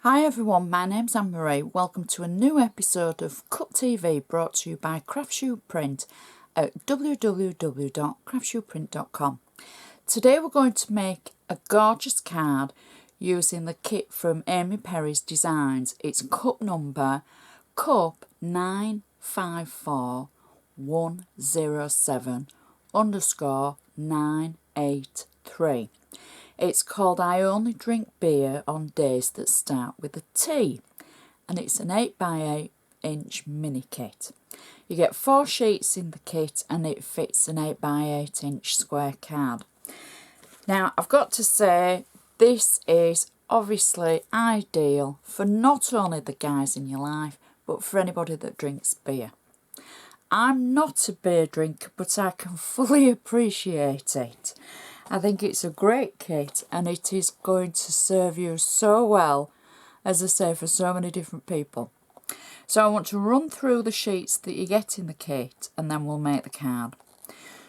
Hi everyone, my name's Anne-Marie. Welcome to a new episode of Cut TV brought to you by Craftsuprint at www.craftsuprint.com. Today we're going to make a gorgeous card using the kit from Amy Perry's Designs. It's cup number cup 954107_983. It's called I Only Drink Beer on Days That Start with a T, and it's an 8x8 inch mini kit. You get 4 sheets in the kit and it fits an 8x8 inch square card. Now I've got to say, this is obviously ideal for not only the guys in your life but for anybody that drinks beer. I'm not a beer drinker, but I can fully appreciate it. I think it's a great kit and it is going to serve you so well, as I say, for so many different people. So I want to run through the sheets that you get in the kit and then we'll make the card.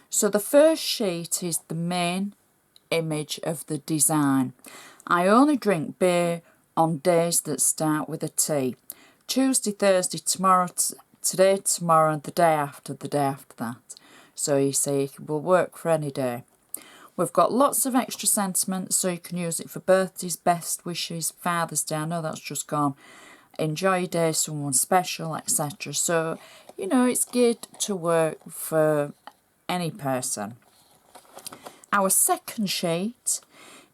So the first sheet is the main image of the design. I only drink beer on days that start with a T. Tuesday, Thursday, tomorrow, today, tomorrow, and the day after that. So you see, it will work for any day. We've got lots of extra sentiments, so you can use it for birthdays, best wishes, Father's Day. I know that's just gone. Enjoy your day, someone special, etc. So, you know, it's geared to work for any person. Our second sheet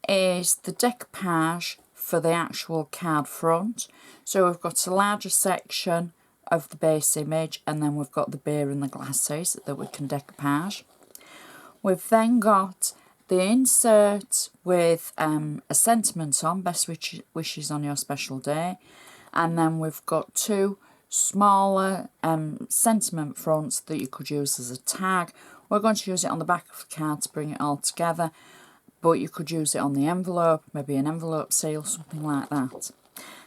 is the decoupage for the actual card front. So we've got a larger section of the base image, and then we've got the beer and the glasses that we can decoupage. We've then got the insert with a sentiment on, best wishes on your special day, and then we've got 2 smaller sentiment fronts that you could use as a tag. We're going to use it on the back of the card to bring it all together, but you could use it on the envelope, maybe an envelope seal, something like that.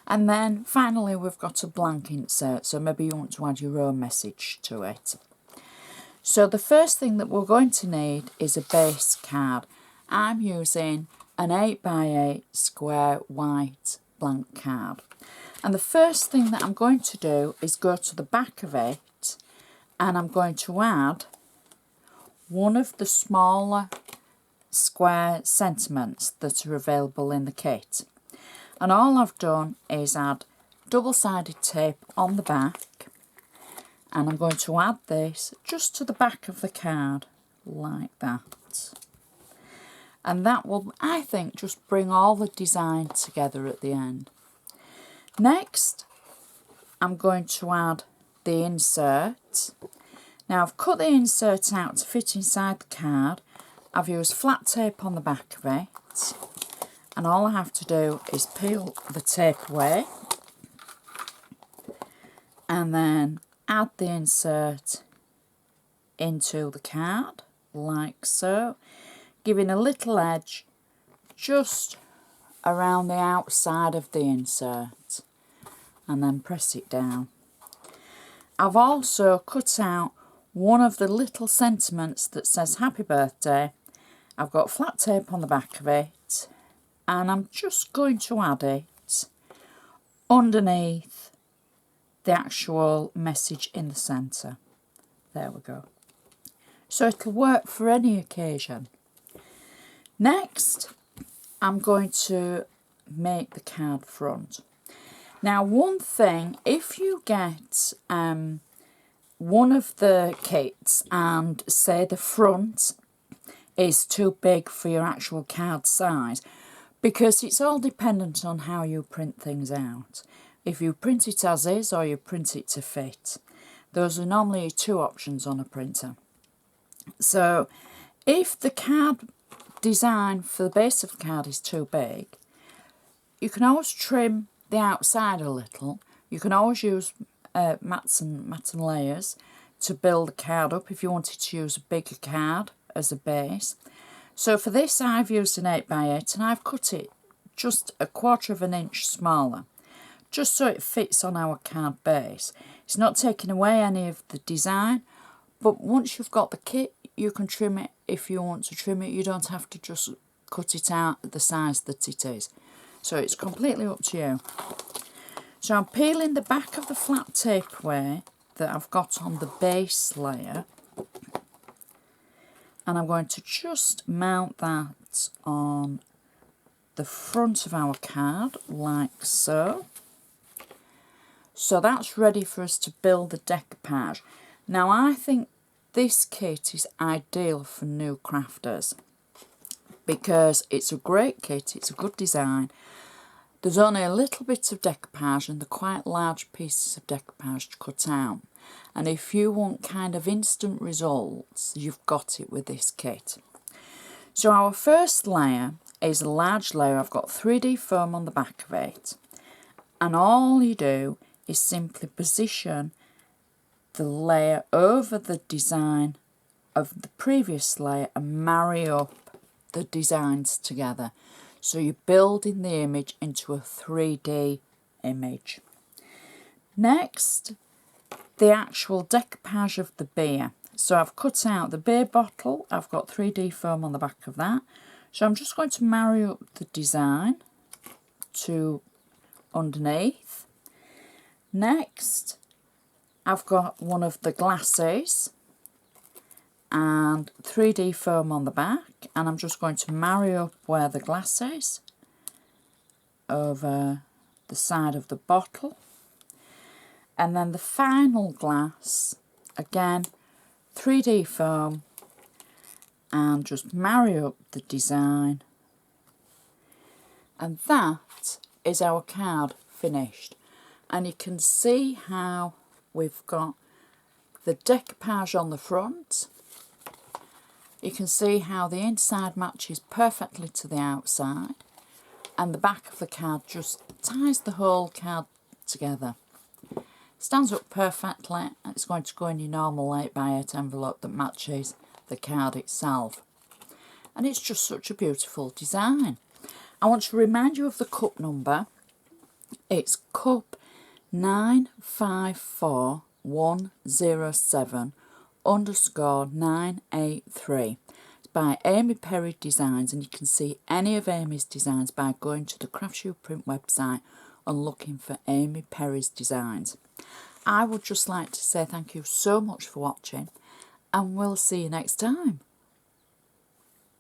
And then finally we've got a blank insert, so maybe you want to add your own message to it. So the first thing that we're going to need is a base card. I'm using an 8x8 square white blank card. And the first thing that I'm going to do is go to the back of it and I'm going to add one of the smaller square sentiments that are available in the kit. And all I've done is add double-sided tape on the back. And I'm going to add this just to the back of the card, like that. And that will, I think, just bring all the design together at the end. Next, I'm going to add the insert. Now, I've cut the insert out to fit inside the card. I've used flat tape on the back of it. And all I have to do is peel the tape away. And then add the insert into the card, like so, giving a little edge just around the outside of the insert, and then press it down. I've also cut out one of the little sentiments that says happy birthday. I've got flat tape on the back of it, and I'm just going to add it underneath the actual message in the centre. There we go. So it'll work for any occasion. Next, I'm going to make the card front. Now, one thing, if you get one of the kits and say the front is too big for your actual card size, because it's all dependent on how you print things out. If you print it as is or you print it to fit. Those are normally 2 options on a printer. So if the card design for the base of the card is too big, you can always trim the outside a little. You can always use mats and layers to build the card up if you wanted to use a bigger card as a base. So for this I've used an 8x8 and I've cut it just 1/4 of an inch smaller, just so it fits on our card base. It's not taking away any of the design, but once you've got the kit, you can trim it if you want to trim it. You don't have to just cut it out the size that it is. So it's completely up to you. So I'm peeling the back of the flat tape away that I've got on the base layer. And I'm going to just mount that on the front of our card, like so. So that's ready for us to build the decoupage. Now I think this kit is ideal for new crafters because it's a great kit, it's a good design. There's only a little bit of decoupage and they're quite large pieces of decoupage to cut out. And if you want kind of instant results, you've got it with this kit. So our first layer is a large layer. I've got 3D foam on the back of it. And all you do is simply position the layer over the design of the previous layer and marry up the designs together. So you're building the image into a 3D image. Next, the actual decoupage of the beer. So I've cut out the beer bottle. I've got 3D foam on the back of that. So I'm just going to marry up the design to underneath. Next, I've got one of the glasses and 3D foam on the back, and I'm just going to marry up where the glass is over the side of the bottle. And then the final glass, again, 3D foam, and just marry up the design. And that is our card finished. And you can see how we've got the decoupage on the front. You can see how the inside matches perfectly to the outside. And the back of the card just ties the whole card together. Stands up perfectly, and it's going to go in your normal 8x8 envelope that matches the card itself. And it's just such a beautiful design. I want to remind you of the cup number. It's cup 954107_983. It's by Amy Perry Designs, and you can see any of Amy's designs by going to the Craftsuprint website and looking for Amy Perry's Designs. I would just like to say thank you so much for watching, and we'll see you next time.